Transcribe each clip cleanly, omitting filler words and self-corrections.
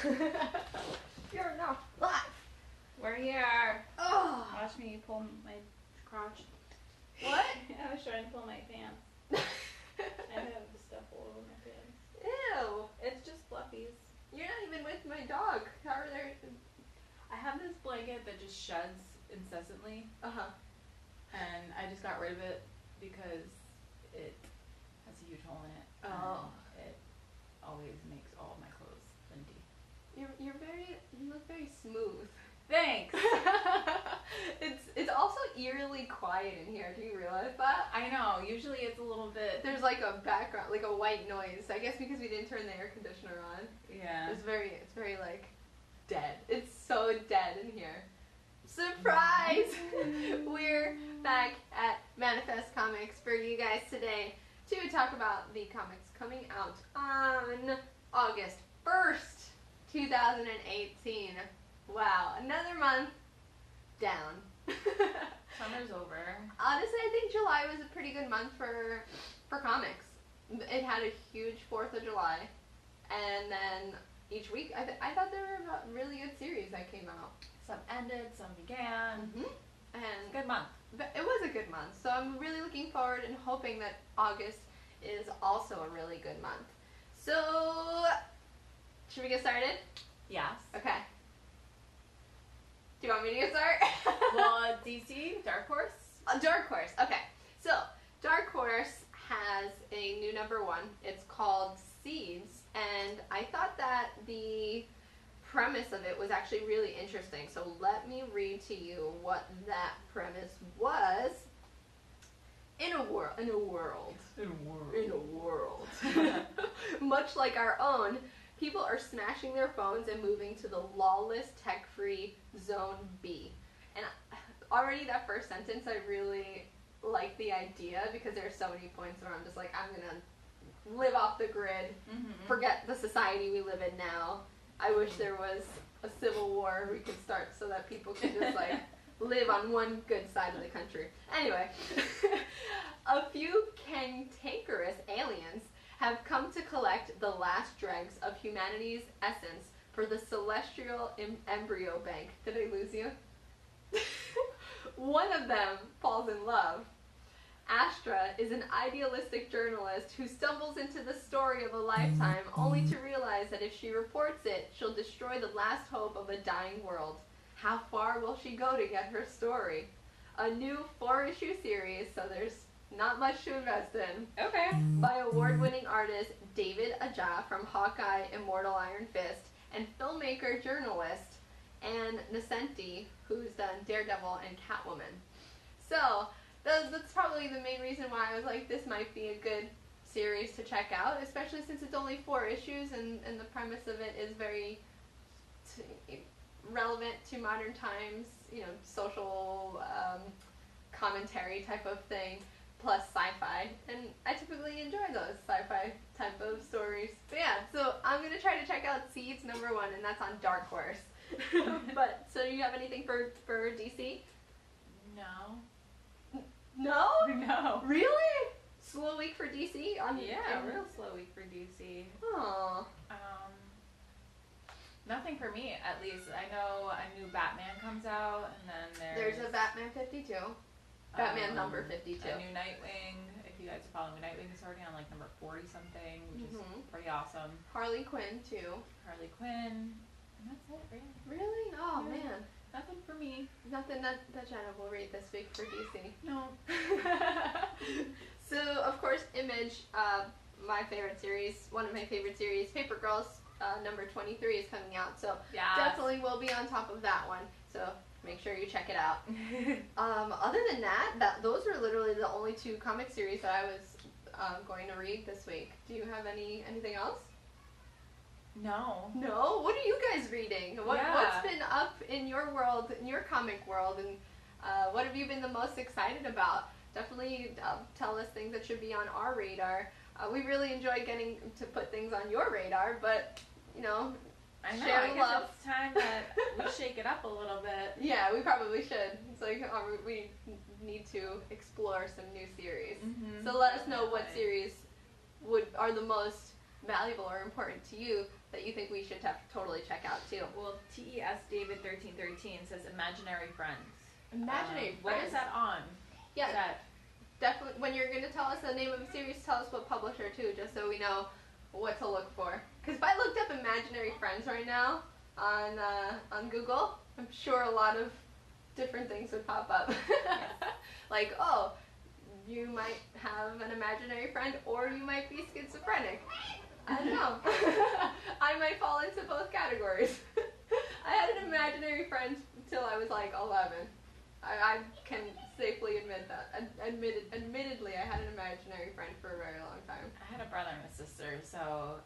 You're now live. We're here. Oh. Watch me pull my crotch. What? I was trying to pull my pants. I have stuff all over my pants. Ew. It's just fluffies. You're not even with my dog. How are there? I have this blanket that just sheds incessantly. Uh-huh. And I just got rid of it because it has a huge hole in it. Oh. And it always makes all my clothes flinty. You look very smooth. Thanks. It's also eerily quiet in here. Do you realize that? I know. Usually it's a little bit. There's like a background, like a white noise. I guess because we didn't turn the air conditioner on. Yeah. It's very like dead. It's so dead in here. Surprise! We're back at Manifest Comics for you guys today to talk about the comics coming out on August 1st, 2018. Wow, another month down. Summer's over. Honestly, I think July was a pretty good month for comics. It had a huge 4th of July, and then each week, I thought there were really good series that came out. Some ended, some began. Mm-hmm. And Good month. it was a good month, so I'm really looking forward and hoping that August is also a really good month. So, should we get started? Yes. Okay. Do you want me to get started? Well, DC, Dark Horse. Dark Horse. Okay. So, Dark Horse has a new #1. It's called Seeds, and I thought that the premise of it was actually really interesting. So let me read to you what that premise was. In a world, much like our own, people are smashing their phones and moving to the lawless, tech-free Zone B. And already that first sentence, I really like the idea because there are so many points where I'm just like, I'm gonna live off the grid, forget the society we live in now. I wish there was a civil war we could start so that people could just like live on one good side of the country. Anyway, a few cantankerous aliens have come to collect the last dregs of humanity's essence for the celestial embryo bank. Did I lose you? One of them falls in love. Astra is an idealistic journalist who stumbles into the story of a lifetime only to realize that if she reports it, she'll destroy the last hope of a dying world. How far will she go to get her story? A new 4-issue series, so there's not much to invest in. Okay. By award-winning artist David Aja from Hawkeye, Immortal Iron Fist, and filmmaker journalist Ann Nesenti, who's done Daredevil and Catwoman. So, that's probably the main reason why I was like, this might be a good series to check out, especially since it's only 4 issues and the premise of it is very relevant to modern times, you know, social commentary type of thing, plus sci-fi. And I typically enjoy those sci-fi type of stories. But yeah, so I'm going to try to check out Seeds #1, and that's on Dark Horse. But, so do you have anything for DC? No. No? No. Really? Slow week for DC? Yeah, real slow week for DC. Aww. Nothing for me, at least. I know a new Batman comes out, and then There's a Batman 52. Batman number 52. A new Nightwing. If you guys are following me, Nightwing is already on like number 40 something, which is pretty awesome. Harley Quinn too. Harley Quinn. And that's it, really. Really? Oh Yeah. man. Nothing for me. Nothing that Jenna will read this week for DC. No. So, of course, Image, my favorite series, one of my favorite series, Paper Girls, number 23 is coming out. So, definitely will be on top of that one. So, make sure you check it out. Other than that, those were literally the only 2 comic series that I was going to read this week. Do you have anything else? No. No? What are you guys reading? What's been up in your world, in your comic world, and what have you been the most excited about? Definitely tell us things that should be on our radar. We really enjoy getting to put things on your radar, but, you know, I know, share I the guess love. it's time that we shake it up a little bit. Yeah, we probably should. It's like we need to explore some new series. So let us know what series are the most valuable or important to you that you think we should totally check out too? Well, TES David 1313 says Imaginary Friends. Imaginary What Friends. is that on? Yeah, Is that definitely. When you're going to tell us the name of the series, tell us what publisher too, just so we know what to look for. Because if I looked up Imaginary Friends right now on Google, I'm sure a lot of different things would pop up. Like, oh, you might have an imaginary friend, or you might be schizophrenic. I don't know. I might fall into both categories. I had an imaginary friend until I was like 11. I can safely admit that. Admittedly, I had an imaginary friend for a very long time. I had a brother and a sister, so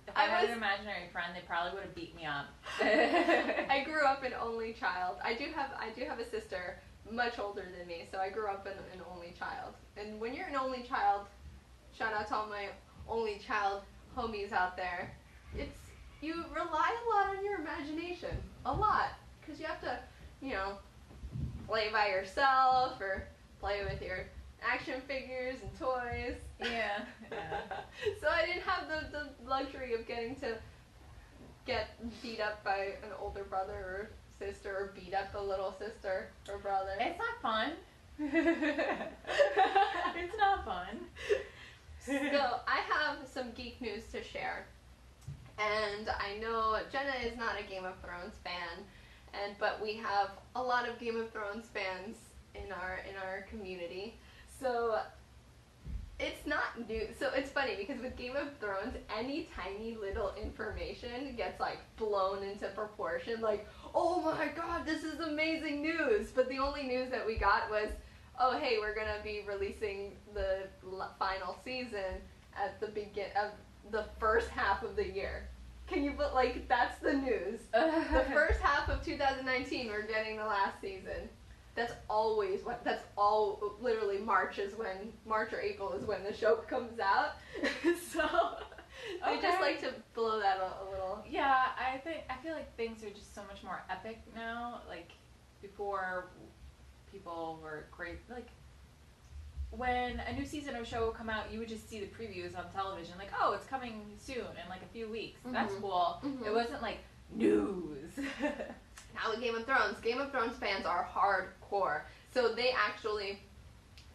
if I had an imaginary friend, they probably would have beat me up. I grew up an only child. I do have a sister much older than me, so I grew up an only child. And when you're an only child, shout out to all my only child homies out there, you rely a lot on your imagination, a lot, because you have to, play by yourself or play with your action figures and toys. Yeah. So I didn't have the luxury of getting to get beat up by an older brother or sister, or beat up a little sister or brother. It's not fun. It's not fun. So I have some geek news to share. And I know Jenna is not a Game of Thrones fan, but we have a lot of Game of Thrones fans in our community. So it's not new. So it's funny because with Game of Thrones, any tiny little information gets like blown into proportion. Like, oh my god, this is amazing news! But the only news that we got was, oh hey, we're gonna be releasing the final season at the begin of the first half of the year. Can you put, like, that's the news. The first half of 2019, we're getting the last season. That's always literally March or April is when the show comes out. So, I just like to blow that a little. Yeah, I feel like things are just so much more epic now. Like, before, people were great, like, when a new season of a show would come out, you would just see the previews on television, like, oh, it's coming soon in like a few weeks. Mm-hmm. That's cool. Mm-hmm. It wasn't like news. Now with Game of Thrones fans are hardcore. So they actually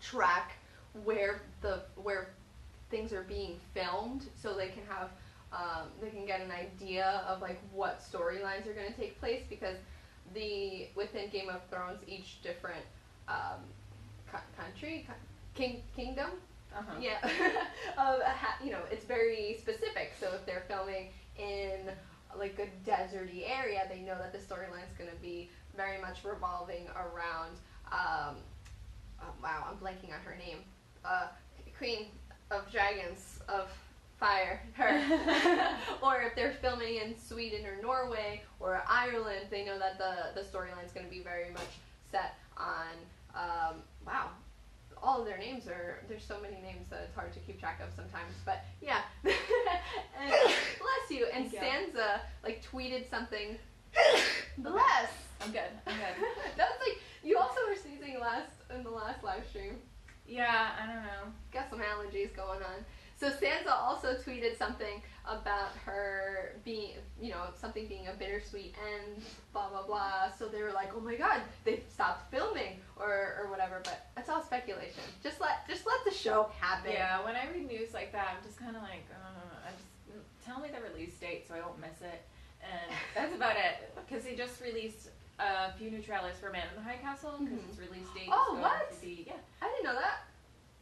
track where things are being filmed, so they can have they can get an idea of like what storylines are going to take place, because within Game of Thrones, each different country. Kingdom? Uh-huh. Yeah. It's very specific. So if they're filming in like a deserty area, they know that the storyline's going to be very much revolving around, wow, I'm blanking on her name, Queen of Dragons of Fire, her. Or if they're filming in Sweden or Norway or Ireland, they know that the storyline's going to be very much set on, wow, all of their names there's so many names that it's hard to keep track of sometimes, but yeah. And, bless you. And Sansa, like, tweeted something. Bless! I'm good. That was like, you also were sneezing in the last live stream. Yeah, I don't know. Got some allergies going on. So Sansa also tweeted something about her being, something being a bittersweet end, blah, blah, blah. So they were like, oh my god, they've stopped filming or whatever, but it's all speculation. Just let the show happen. Yeah, when I read news like that, I'm just kind of like, tell me the release date so I don't miss it. And that's about it. Because they just released a few new trailers for Man in the High Castle, because its release date is going to be, I didn't know that.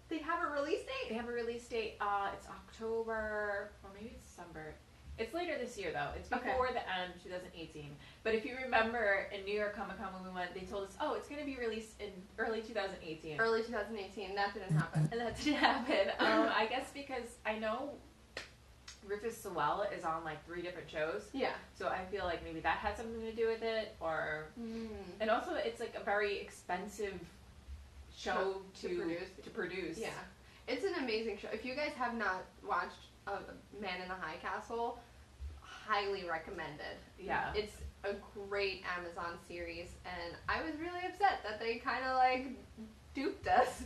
They have a release date? They have a release date. It's October, or maybe it's December. It's later this year, though. It's before the end of 2018. But if you remember, in New York Comic Con when we went, they told us, oh, it's going to be released in early 2018. Early 2018. That didn't happen. And that didn't happen. I guess because I know Rufus Sewell is on, like, 3 different shows. Yeah. So I feel like maybe that had something to do with it. Or and also, it's, like, a very expensive show to produce. Yeah. It's an amazing show. If you guys have not watched Man in the High Castle, highly recommended. Yeah. It's a great Amazon series, and I was really upset that they kind of like duped us.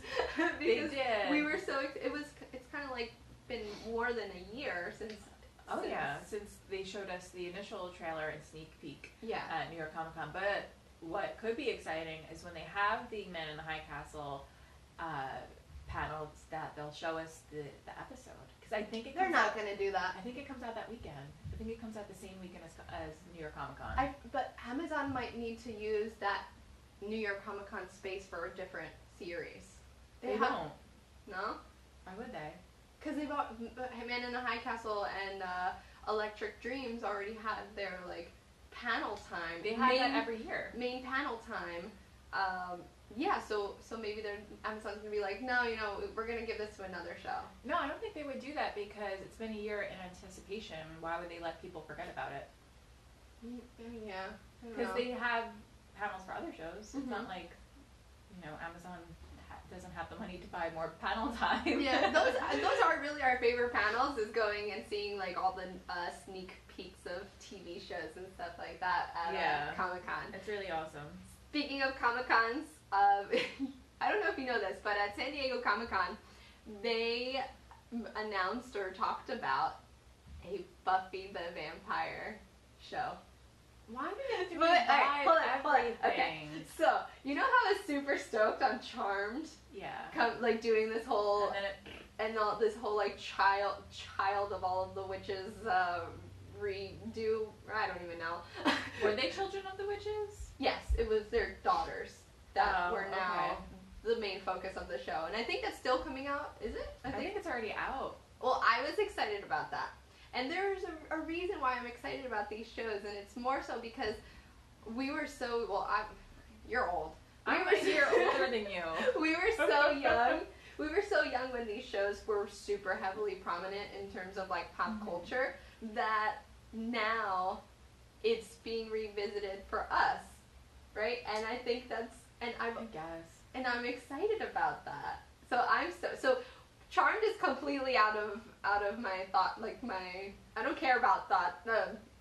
They did. We were so it's kind of like been more than a year since Oh yeah, since they showed us the initial trailer and sneak peek Yeah. at New York Comic Con. But what could be exciting is when they have the Men in the High Castle panels that they'll show us the episode. Because I think They're not going to do that. I think it comes out that weekend. I think it comes out the same weekend as New York Comic Con. But Amazon might need to use that New York Comic Con space for a different series. They won't. No? Why would they? Because they bought Man in the High Castle and Electric Dreams already had their like panel time. They have that every year. Main panel time. Yeah, so maybe Amazon's gonna be like, no, we're gonna give this to another show. No, I don't think they would do that because it's been a year in anticipation. Why would they let people forget about it? Yeah. Because they have panels for other shows. Mm-hmm. It's not like, Amazon doesn't have the money to buy more panel time. Yeah, those are really our favorite panels, is going and seeing like all the sneak peeks of TV shows and stuff like that at Comic-Con. It's really awesome. Speaking of Comic-Cons, I don't know if you know this, but at San Diego Comic-Con, they announced or talked about a Buffy the Vampire show. Why do they have to revive everything? Okay, so you know how I was super stoked on Charmed? Yeah. Like doing this whole and all this whole like child of all of the witches redo. I don't even know. Were they children of the witches? Yes, it was their daughters that were now the main focus of the show, and I think that's still coming out. Is it? I think it's already out. Well, I was excited about that. And there's a reason why I'm excited about these shows, and it's more so because we were so, you're old. I'm a year older than you. We were so young. We were so young when these shows were super heavily prominent in terms of like pop culture, that now it's being revisited for us, right? And I think I guess. And I'm excited about that. So so Charmed is completely out of my thought, like I don't care about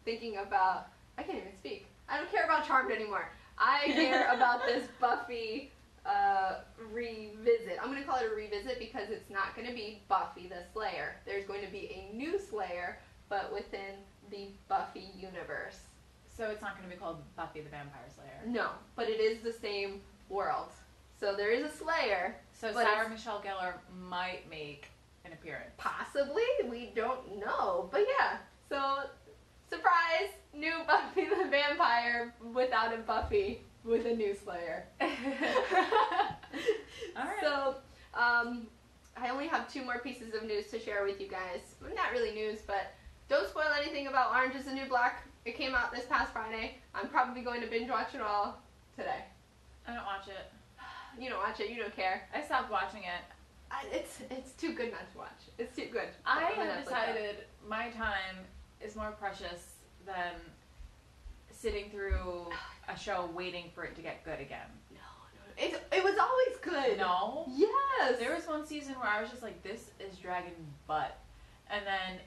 thinking about, I can't even speak. I don't care about Charmed anymore. I care about this Buffy revisit. I'm going to call it a revisit because it's not going to be Buffy the Slayer. There's going to be a new Slayer, but within the Buffy universe. So it's not going to be called Buffy the Vampire Slayer? No, but it is the same world. So there is a Slayer. So Sarah Michelle Gellar might make an appearance. Possibly. We don't know. But yeah. So, surprise! New Buffy the Vampire without a Buffy with a new Slayer. Alright. So, I only have 2 more pieces of news to share with you guys. Not really news, but don't spoil anything about Orange is the New Black. It came out this past Friday. I'm probably going to binge watch it all today. I don't watch it. You don't watch it, you don't care. I stopped watching it. It's too good not to watch. It's too good. I have decided my time is more precious than sitting through a show waiting for it to get good again. No. It was always good. No. Yes. There was one season where I was just like, this is dragging butt. And then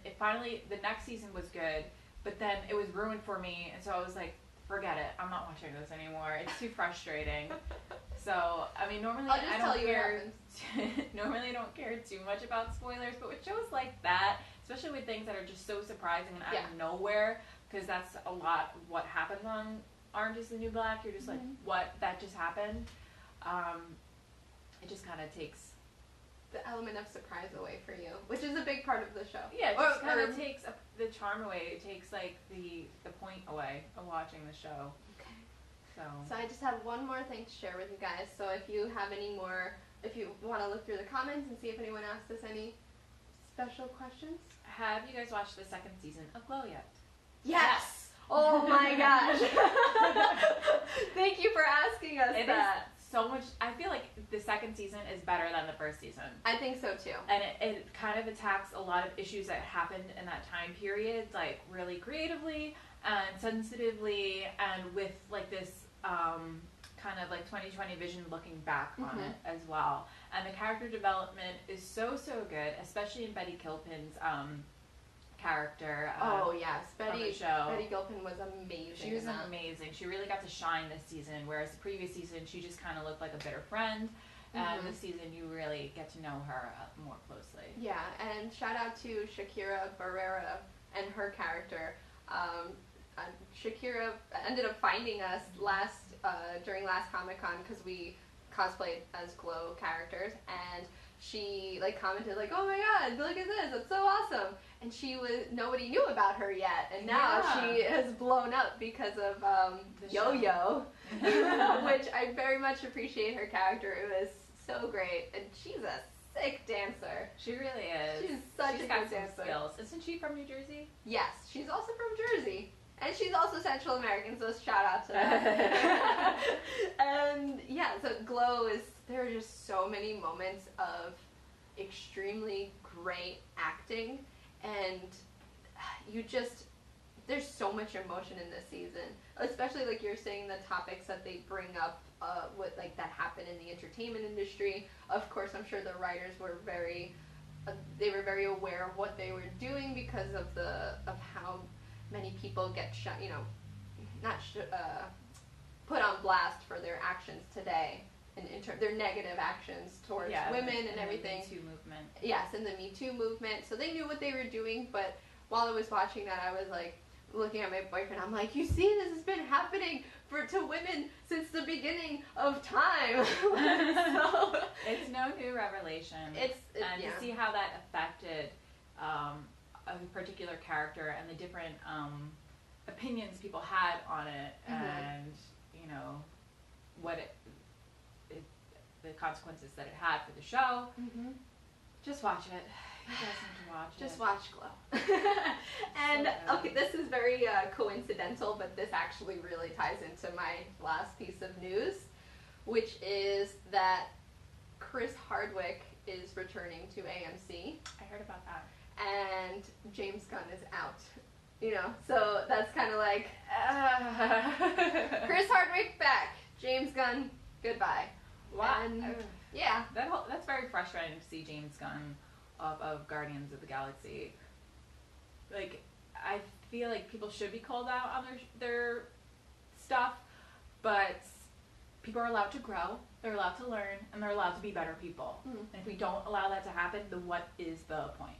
the next season was good, but then it was ruined for me, and so I was like, forget it. I'm not watching this anymore. It's too frustrating. So, I mean, normally I don't care. Normally I don't care too much about spoilers, but with shows like that, especially with things that are just so surprising and out of nowhere, because that's a lot of what happens on Orange is the New Black. You're just like, what? That just happened? It just kind of takes the element of surprise away for you, which is a big part of the show. Yeah, it just kind of takes the charm away. It takes like the point away of watching the show. Okay. So I just have one more thing to share with you guys. So if you have any more, if you want to look through the comments and see if anyone asked us any special questions. Have you guys watched the 2nd season of Glow yet? Yes! Oh my gosh! Thank you for asking us that. So much. I feel like the 2nd season is better than the 1st season. I think so too. And it kind of attacks a lot of issues that happened in that time period, like really creatively and sensitively, and with like this kind of like 2020 vision looking back on it as well. And the character development is so good, especially in Betty Gilpin's character. Oh yes, Betty Gilpin was amazing. She was amazing. She really got to shine this season, whereas the previous season she just kind of looked like a bitter friend. And this season you really get to know her more closely. Yeah, and shout out to Shakira Barrera and her character. Shakira ended up finding us during last Comic-Con because we cosplayed as Glow characters, and she like commented like, "Oh my god, look at this! It's so awesome!" And nobody knew about her yet, and now she has blown up because of Yo-Yo, which I very much appreciate her character. It was so great, and she's a sick dancer. She really is. She's such a good dancer. Skills. Isn't she from New Jersey? Yes, she's also from Jersey. And she's also Central American, so shout out to that. And yeah, so Glow there are just so many moments of extremely great acting, and there's so much emotion in this season, especially like you're saying, the topics that they bring up that happen in the entertainment industry. Of course, I'm sure the writers were very aware of what they were doing because of how many people get put on blast for their actions today, and their negative actions towards women and everything. The Me Too movement. Yes, and the Me Too movement. So they knew what they were doing, but while I was watching that, I was like looking at my boyfriend. I'm like, you see, this has been happening to women since the beginning of time. So, it's no new revelation. To see how that affected a particular character and the different opinions people had on it, and what the consequences that it had for the show. Just watch it. You guys need to watch it. Just watch Glow. And okay, this is very coincidental, but this actually really ties into my last piece of news, which is that Chris Hardwick is returning to AMC. I heard about that. And James Gunn is out. So that's kind of like Chris Hardwick back, James Gunn goodbye. Wow. And yeah, that's very frustrating to see James Gunn of Guardians of the Galaxy. Like, I feel like people should be called out on their stuff, but people are allowed to grow, they're allowed to learn, and they're allowed to be better people. And if we don't allow that to happen, then what is the point?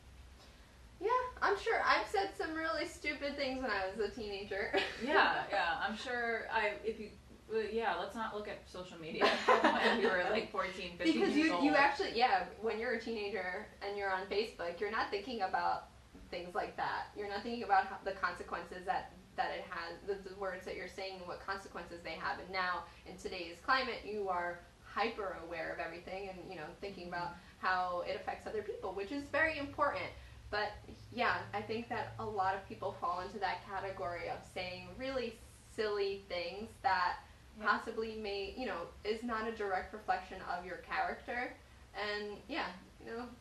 Yeah, I'm sure I've said some really stupid things when I was a teenager. yeah, I'm sure let's not look at social media when we were like 14, 15 because years old. you actually, when you're a teenager and you're on Facebook, you're not thinking about things like that. You're not thinking about the consequences that it has, the words that you're saying and what consequences they have. And now, in today's climate, you are hyper aware of everything and, thinking about how it affects other people, which is very important. But yeah, I think that a lot of people fall into that category of saying really silly things that possibly is not a direct reflection of your character. And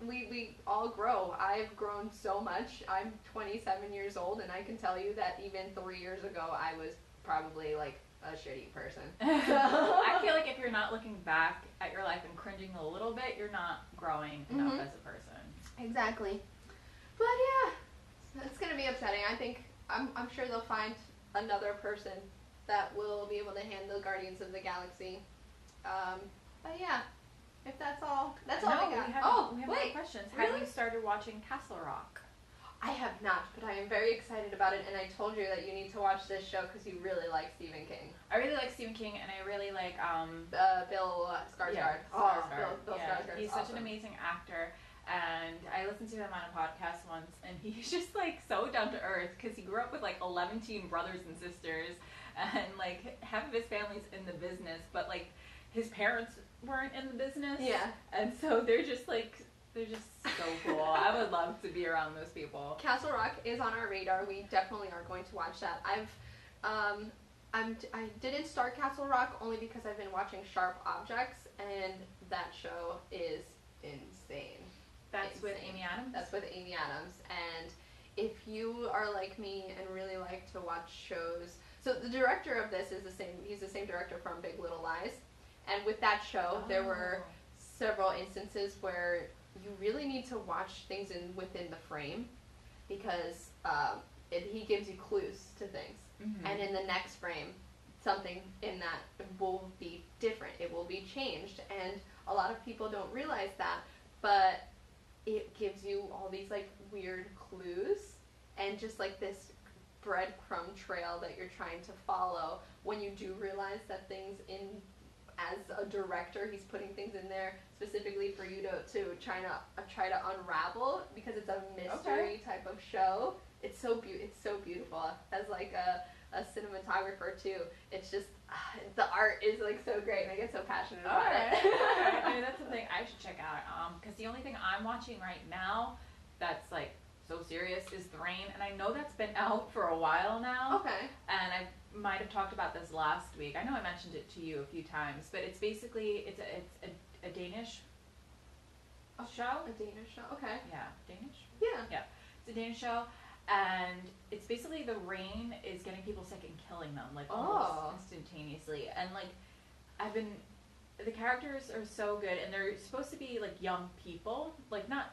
we all grow. I've grown so much. I'm 27 years old, and I can tell you that even 3 years ago, I was probably like a shitty person. So I feel like if you're not looking back at your life and cringing a little bit, you're not growing enough as a person. Exactly. But yeah, it's gonna be upsetting. I think I'm sure they'll find another person that will be able to handle Guardians of the Galaxy. But yeah, if that's all we got. We have more questions. Really? Have you started watching Castle Rock? I have not, but I am very excited about it, and I told you that you need to watch this show because you really like Stephen King. I really like Stephen King, and I really like Bill Skarsgård. Yeah, Bill Skarsgård. He's such an amazing actor. And I listened to him on a podcast once, and he's just like so down to earth because he grew up with like 11 brothers and sisters, and like half of his family's in the business, but like his parents weren't in the business. Yeah. And so they're just so cool. I would love to be around those people. Castle Rock is on our radar. We definitely are going to watch that. I didn't start Castle Rock only because I've been watching Sharp Objects, and that show is insane. That's with Amy Adams? That's with Amy Adams. And if you are like me and really like to watch shows, so the director of this is he's the same director from Big Little Lies. And with that show, there were several instances where you really need to watch things within the frame, because he gives you clues to things. And in the next frame, something in that will be different. It will be changed. And a lot of people don't realize that, but it gives you all these like weird clues, and just like this breadcrumb trail that you're trying to follow when you do realize that things in as a director he's putting things in there specifically for you to try to unravel because it's a mystery type of show. It's so beautiful as like a cinematographer too. It's just the art is like so great and I get so passionate about it. Alright. I mean, that's the thing I should check out because the only thing I'm watching right now that's like so serious is The Rain, and I know that's been out for a while now. Okay. And I might have talked about this last week. I know I mentioned it to you a few times, but it's basically it's a Danish show. A Danish show. Okay. Yeah, Danish. Yeah. It's a Danish show, and it's basically the rain is getting people sick and killing them like almost instantaneously. And like the characters are so good, and they're supposed to be like young people, like not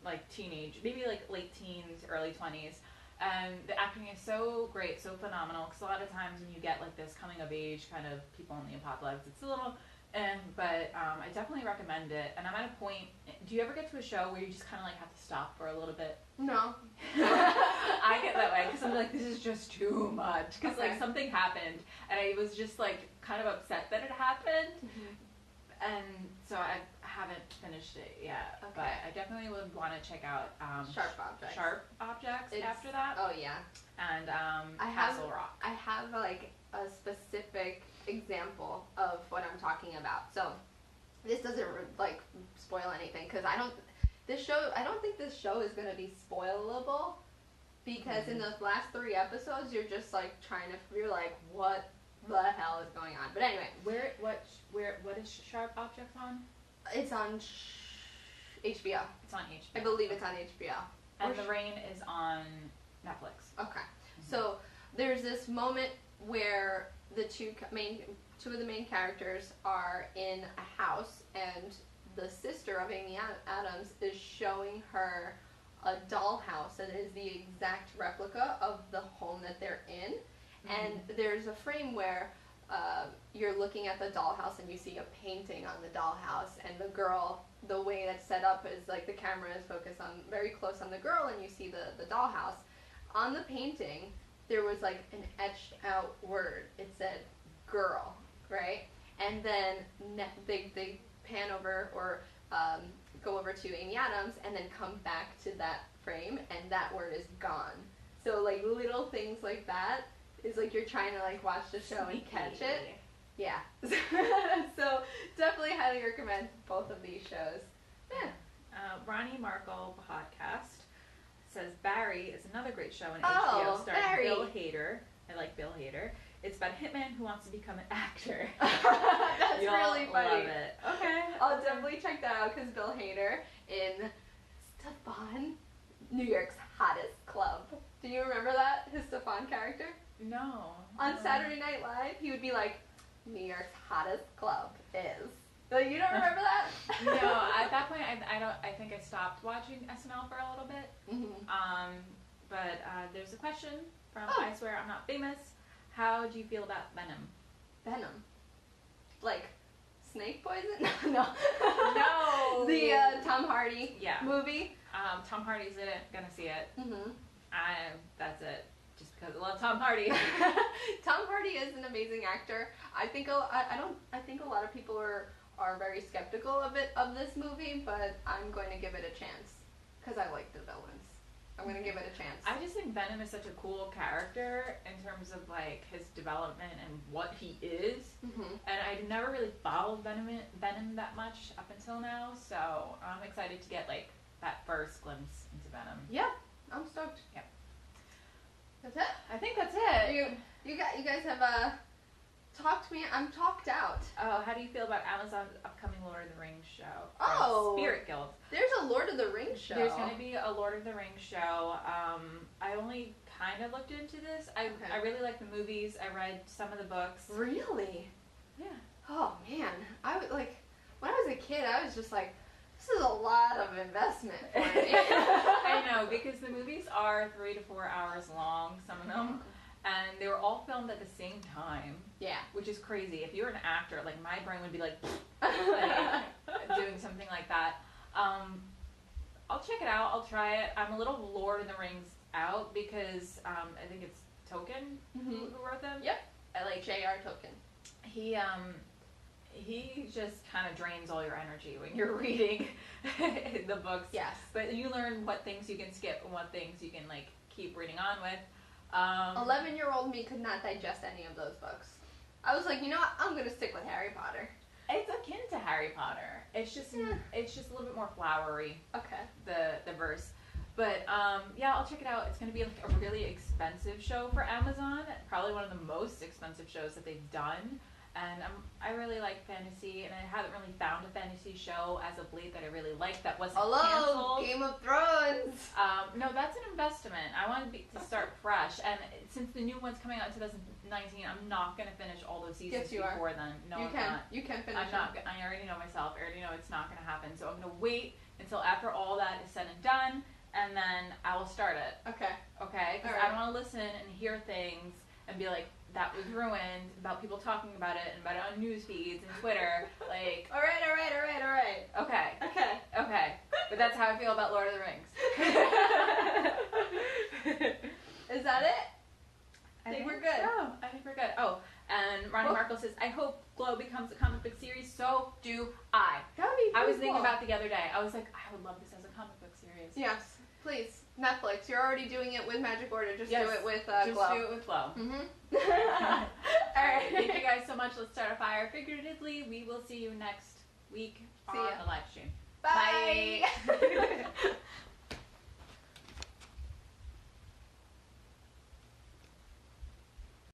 like teenage, maybe like late teens, early 20s. And the acting is so great, so phenomenal, because a lot of times when you get like this coming of age kind of people in the apocalypse, it's a little, but I definitely recommend it. And I'm at a point, do you ever get to a show where you just kind of like have to stop for a little bit? No. I get that way, because I'm like, this is just too much, because like something happened, and I was just like kind of upset that it happened. And so I haven't finished it yet, but I definitely would want to check out Sharp Objects after that. Oh yeah. And Castle Rock. I have like a specific example of what I'm talking about. So this doesn't like spoil anything because I don't think this show is going to be spoilable because in those last 3 episodes you're just like you're like what the hell is going on? But anyway, what is Sharp Objects on? It's on HBO. It's on HBO. I believe it's on HBO. And The Rain is on Netflix. Okay. So there's this moment where the two of the main characters are in a house, and the sister of Amy Adams is showing her a dollhouse that is the exact replica of the home that they're in. And there's a frame where you're looking at the dollhouse and you see a painting on the dollhouse, and the girl, the way that's set up is like the camera is focused on very close on the girl, and you see the dollhouse. On the painting, there was like an etched out word. It said girl, right? And then they pan over or go over to Amy Adams and then come back to that frame, and that word is gone. So like little things like that is like you're trying to like watch the show and catch it. Yeah. So definitely highly recommend both of these shows. Yeah. Ronnie Markle podcast says Barry is another great show on HBO starring Barry. Bill Hader. I like Bill Hader. It's about a hitman who wants to become an actor. That's You'll really funny. love it. Okay. I'll definitely check that out because Bill Hader in Stefan, New York's hottest club. Do you remember that? His Stefan character? No. On Saturday Night Live, he would be like, New York's hottest club is. So you don't remember that? No, at that point, I think I stopped watching SNL for a little bit. But there's a question from I Swear I'm Not Famous. How do you feel about Venom? Venom? Like snake poison? No. No. The Tom Hardy movie. Tom Hardy's in it. Gonna see it. That's it. Just because I love Tom Hardy. Tom Hardy is an amazing actor. I think I think a lot of people are very skeptical of this movie, but I'm going to give it a chance because I like the villains. I'm going to give it a chance. I just think Venom is such a cool character in terms of like his development and what he is. And I never really followed Venom that much up until now, so I'm excited to get like that first glimpse into Venom. Yeah, I'm stoked. Yep. That's it? I think that's it. You guys have talked me. I'm talked out. Oh, how do you feel about Amazon's upcoming Lord of the Rings show? Spirit Guild. There's a Lord of the Rings show. There's going to be a Lord of the Rings show. I only kind of looked into this. I really like the movies. I read some of the books. Really? Yeah. Oh man, I would like when I was a kid. I was just like, this is a lot of investment for me. I know, because the movies are 3 to 4 hours long, some of them, and they were all filmed at the same time. Yeah. Which is crazy. If you were an actor, like my brain would be like doing something like that. I'll check it out. I'll try it. I'm a little Lord of the Rings out because I think it's Token who wrote them. Yep. I like J.R. Token. He just kind of drains all your energy when you're reading the books. Yes. But you learn what things you can skip and what things you can like keep reading on with. 11-year-old me could not digest any of those books. I was like, you know what? I'm gonna stick with Harry Potter. It's akin to Harry Potter. It's just a little bit more flowery. Okay. The verse. But yeah, I'll check it out. It's going to be like a really expensive show for Amazon. Probably one of the most expensive shows that they've done. And I really like fantasy, and I haven't really found a fantasy show as of late that I really liked that wasn't canceled. Game of Thrones! No, that's an investment. I want to start fresh. And since the new one's coming out in 2019, I'm not going to finish all those seasons before then. No, I'm not. You can finish I'm not. I already know myself. I already know it's not going to happen. So I'm going to wait until after all that is said and done, and then I will start it. Okay. Okay? Because I don't want to listen and hear things and be like, that was ruined, about people talking about it and about it on news feeds and Twitter. Like, all right. Okay. But that's how I feel about Lord of the Rings. Is that it? I think we're good. So. I think we're good. Oh, and Ronnie Markle says, I hope Glow becomes a comic book series. So do I. That would be I was cool. thinking about it the other day. I was like, I would love this as a comic book series. Yes, please. Netflix, you're already doing it with Magic Order. Just do it with Glow. Just do it with Glow. All right. Thank you guys so much. Let's start a fire figuratively. We will see you next week on the live stream. Bye.